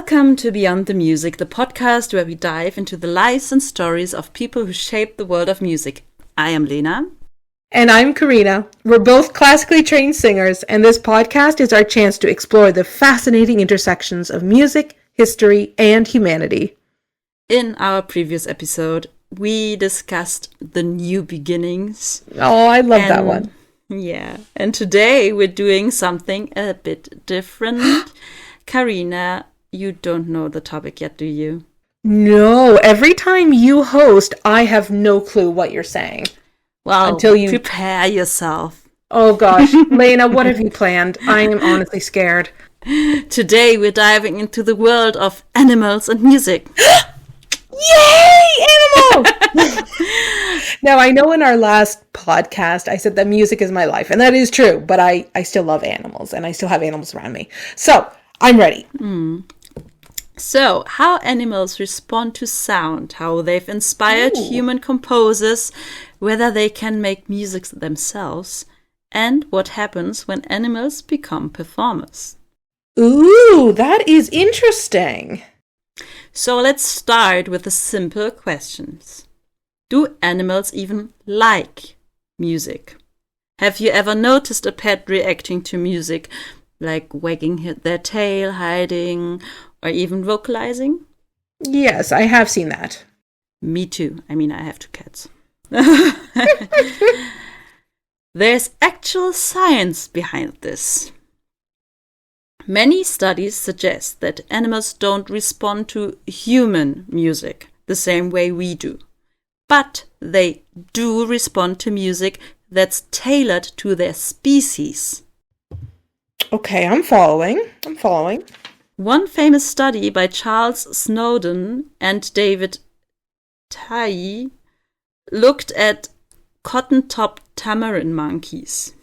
Welcome to Beyond the Music, the podcast where we dive into the lives and stories of people who shaped the world of music. I am Lena. And I'm Karina. We're both classically trained singers, and this podcast is our chance to explore the fascinating intersections of music, history, and humanity. In our previous episode, we discussed the new beginnings. Oh, I love that one. Yeah, and today we're doing something a bit different. Karina, you don't know the topic yet, do you? No, every time you host, I have no clue what you're saying. Well, until you prepare yourself. Oh gosh, Lena, what have you planned? I am honestly scared. Today we're diving into the world of animals and music. Yay, animals! Now, I know in our last podcast, I said that music is my life, and that is true, but I still love animals, and I still have animals around me. So, I'm ready. So, how animals respond to sound, how they've inspired human composers, whether they can make music themselves, and what happens when animals become performers. Ooh, that is interesting. So let's start with the simple questions. Do animals even like music? Have you ever noticed a pet reacting to music, like wagging their tail, hiding, or even vocalizing? Yes, I have seen that. Me too. I mean, I have 2 cats. There's actual science behind this. Many studies suggest that animals don't respond to human music the same way we do, but they do respond to music that's tailored to their species. Okay, I'm following. One famous study by Charles Snowdon and David Tai looked at cotton-topped tamarin monkeys.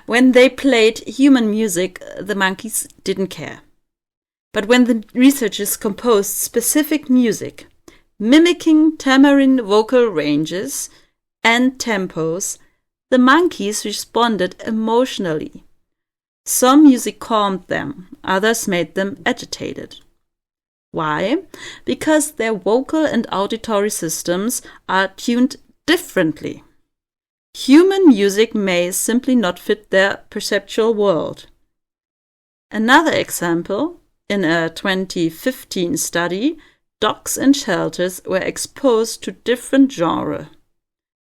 When they played human music, the monkeys didn't care. But when the researchers composed specific music, mimicking tamarin vocal ranges and tempos, the monkeys responded emotionally. Some music calmed them, others made them agitated. Why? Because their vocal and auditory systems are tuned differently. Human music may simply not fit their perceptual world. Another example, in a 2015 study, dogs in shelters were exposed to different genres.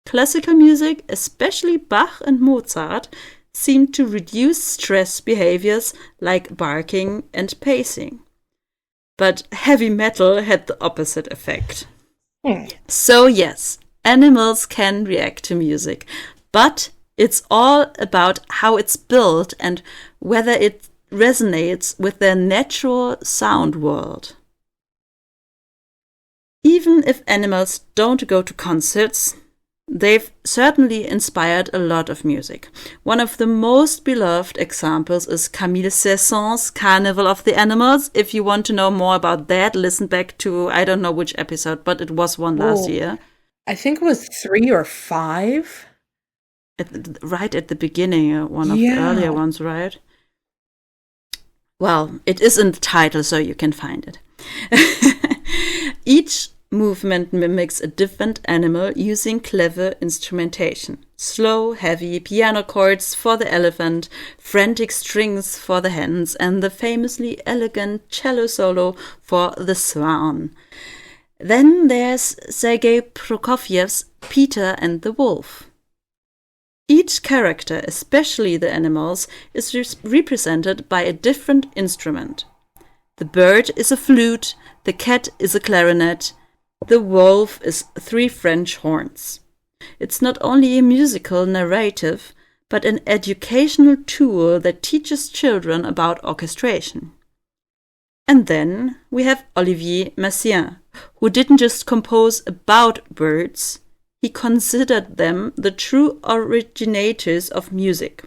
Classical music, especially Bach and Mozart, seemed to reduce stress behaviors like barking and pacing. But heavy metal had the opposite effect. So yes, animals can react to music, but it's all about how it's built and whether it resonates with their natural sound world. Even if animals don't go to concerts, they've certainly inspired a lot of music. One of the most beloved examples is Camille Saint-Saëns' Carnival of the Animals. If you want to know more about that, listen back to, I don't know which episode, but it was one last year. I think it was 3 or 5. Right at the beginning, one of the earlier ones, right? Well, it is in the title, so you can find it. Each movement mimics a different animal using clever instrumentation. Slow, heavy piano chords for the elephant, frantic strings for the hens, and the famously elegant cello solo for the swan. Then there's Sergei Prokofiev's Peter and the Wolf. Each character, especially the animals, is represented by a different instrument. The bird is a flute, the cat is a clarinet, the wolf is 3 French horns. It's not only a musical narrative, but an educational tool that teaches children about orchestration. And then we have Olivier Messiaen, who didn't just compose about birds, he considered them the true originators of music.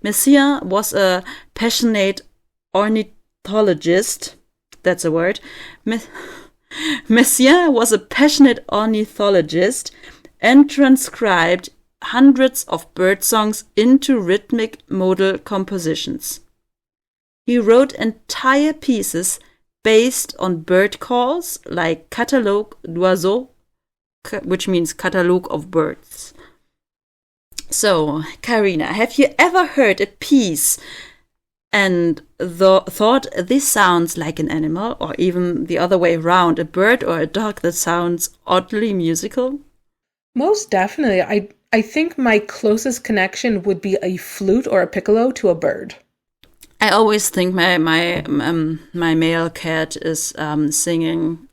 Messiaen was a passionate ornithologist. That's a word. Messiaen was a passionate ornithologist and transcribed hundreds of bird songs into rhythmic modal compositions. He wrote entire pieces based on bird calls like catalogue d'oiseaux, which means catalogue of birds. So, Karina, have you ever heard a piece and thought this sounds like an animal, or even the other way around, a bird or a dog that sounds oddly musical? Most definitely. I think my closest connection would be a flute or a piccolo to a bird. I always think my male cat is singing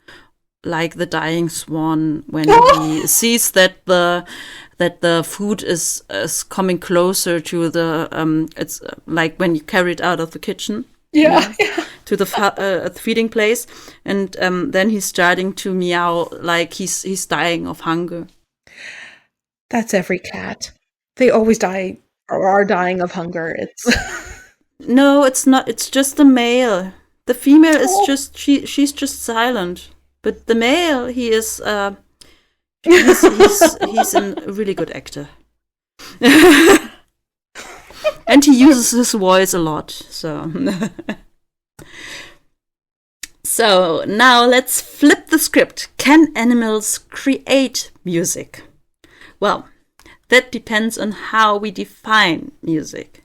like the dying swan when he sees that the food is coming closer to the it's like when you carry it out of the kitchen. Yeah. To the feeding place, and then he's starting to meow like he's dying of hunger. That's every cat. They always die or are dying of hunger. No, it's not. It's just the male. The female is just she's just silent. But the male, he is he's a really good actor. And he uses his voice a lot. So now let's flip the script. Can animals create music? Well, that depends on how we define music.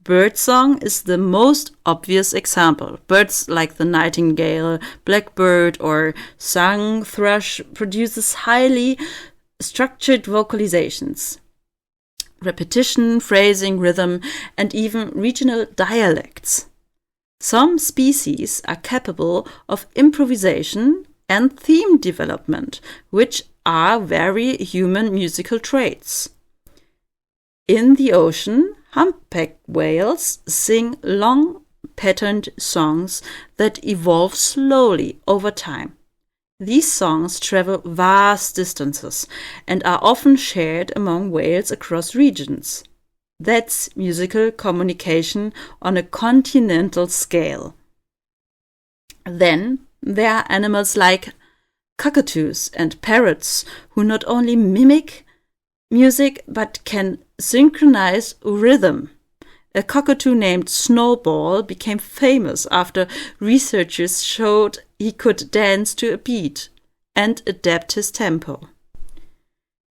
Birdsong is the most obvious example. Birds like the nightingale, blackbird, or song thrush produces highly structured vocalizations. Repetition, phrasing, rhythm, and even regional dialects. Some species are capable of improvisation and theme development, which are very human musical traits. In the ocean, humpback whales sing long, patterned songs that evolve slowly over time. These songs travel vast distances and are often shared among whales across regions. That's musical communication on a continental scale. Then there are animals like cockatoos and parrots who not only mimic music but can synchronize rhythm. A cockatoo named Snowball became famous after researchers showed he could dance to a beat and adapt his tempo.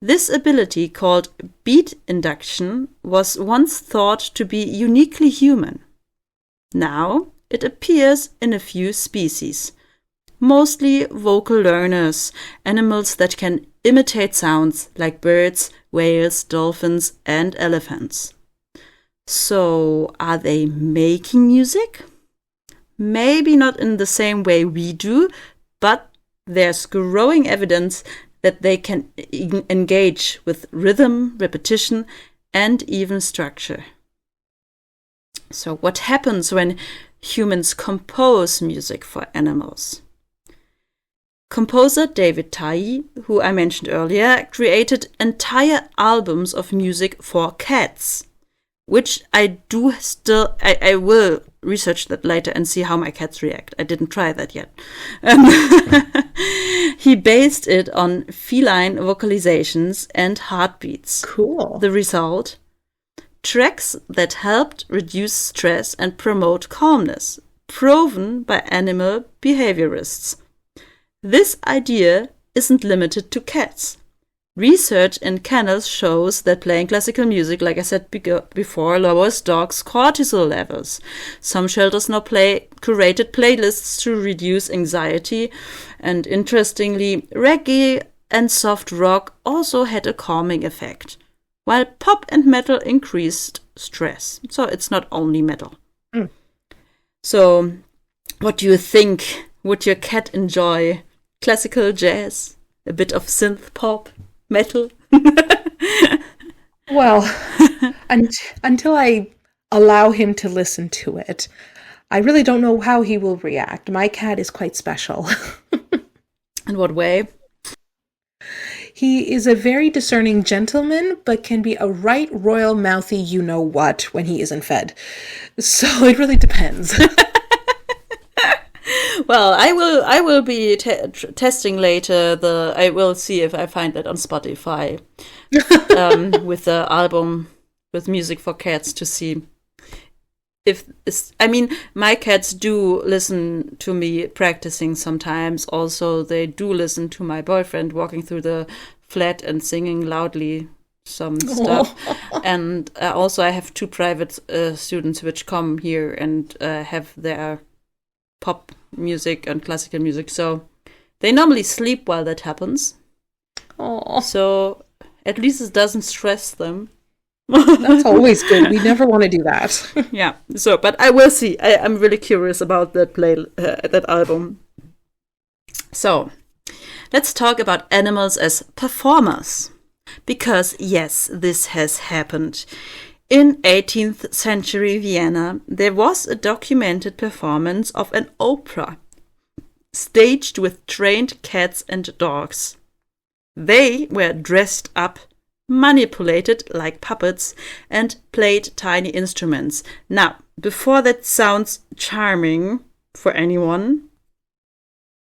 This ability, called beat induction, was once thought to be uniquely human. Now it appears in a few species, mostly vocal learners, animals that can imitate sounds like birds, whales, dolphins, and elephants. So, are they making music? Maybe not in the same way we do, but there's growing evidence that they can engage with rhythm, repetition, and even structure. So, what happens when humans compose music for animals? Composer David Tye, who I mentioned earlier, created entire albums of music for cats, which I will research that later and see how my cats react. I didn't try that yet. He based it on feline vocalizations and heartbeats. Cool. The result? Tracks that helped reduce stress and promote calmness, proven by animal behaviorists. This idea isn't limited to cats. Research in kennels shows that playing classical music, like I said before, lowers dogs' cortisol levels. Some shelters now play curated playlists to reduce anxiety, and interestingly, reggae and soft rock also had a calming effect, while pop and metal increased stress. So it's not only metal. Mm. So, what do you think? Would your cat enjoy classical jazz, a bit of synth pop? Metal? Well, until I allow him to listen to it, I really don't know how he will react. My cat is quite special. In what way? He is a very discerning gentleman, but can be a right royal mouthy you-know-what when he isn't fed. So it really depends. Well, I will be testing later. I will see if I find that on Spotify with the album with music for cats to see my cats do listen to me practicing sometimes. Also, they do listen to my boyfriend walking through the flat and singing loudly some stuff. And also, I have 2 private students which come here and have their pop music and classical music. So they normally sleep while that happens. Oh, so at least it doesn't stress them. That's always good. We never want to do that. Yeah. So, but I will see. I'm really curious about that album. So, let's talk about animals as performers. Because, yes, this has happened. In 18th century Vienna, there was a documented performance of an opera, staged with trained cats and dogs. They were dressed up, manipulated like puppets, and played tiny instruments. Now, before that sounds charming for anyone,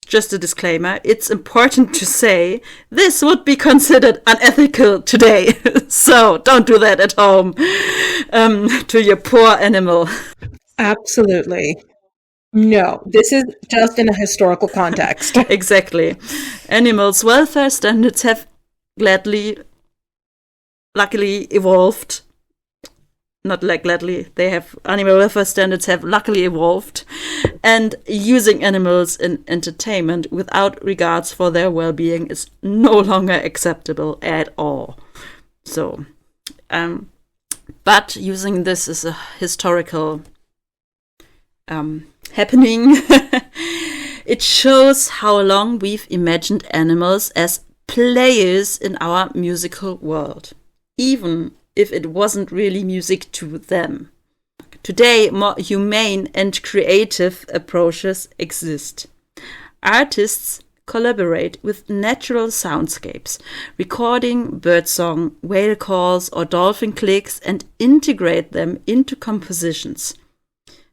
just a disclaimer, it's important to say this would be considered unethical today. So don't do that at home to your poor animal. Absolutely. No, this is just in a historical context. Exactly. Animals' welfare standards have luckily evolved. Not like gladly, animal welfare standards have luckily evolved, and using animals in entertainment without regards for their well-being is no longer acceptable at all. So, but using this as a historical happening, it shows how long we've imagined animals as players in our musical world, even if it wasn't really music to them. Today, more humane and creative approaches exist. Artists collaborate with natural soundscapes, recording birdsong, whale calls, or dolphin clicks, and integrate them into compositions.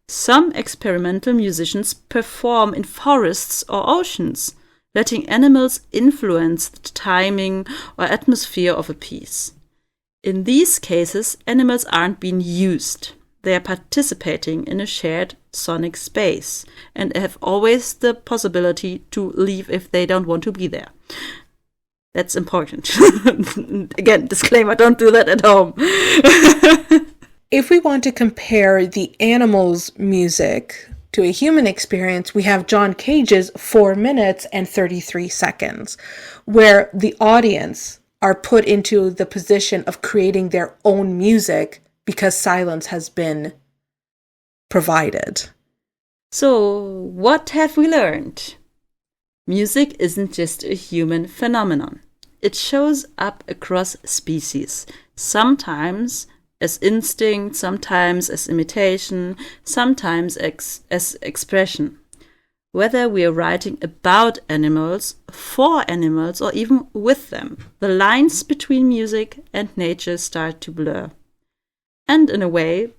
Some experimental musicians perform in forests or oceans, letting animals influence the timing or atmosphere of a piece. In these cases, animals aren't being used. They are participating in a shared sonic space and have always the possibility to leave if they don't want to be there. That's important. Again, disclaimer, don't do that at home. If we want to compare the animals' music to a human experience, we have John Cage's 4 minutes and 33 seconds, where the audience are put into the position of creating their own music because silence has been provided. So, what have we learned? Music isn't just a human phenomenon. It shows up across species, sometimes as instinct, sometimes as imitation, sometimes as expression. Whether we are writing about animals, for animals, or even with them, the lines between music and nature start to blur. And in a way,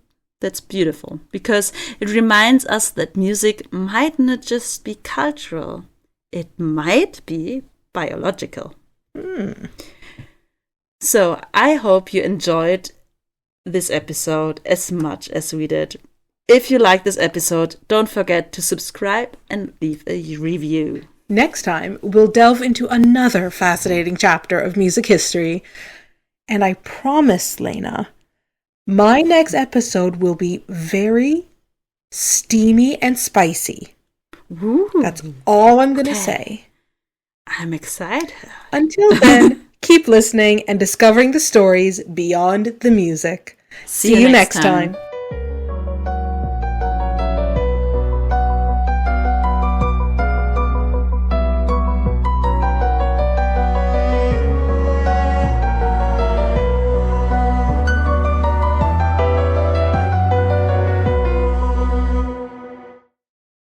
that's beautiful, because it reminds us that music might not just be cultural, it might be biological. So I hope you enjoyed this episode as much as we did. If you like this episode, don't forget to subscribe and leave a review. Next time, we'll delve into another fascinating chapter of music history. And I promise, Lena, my next episode will be very steamy and spicy. Ooh, that's all I'm going to say. I'm excited. Until then, keep listening and discovering the stories beyond the music. See you next time.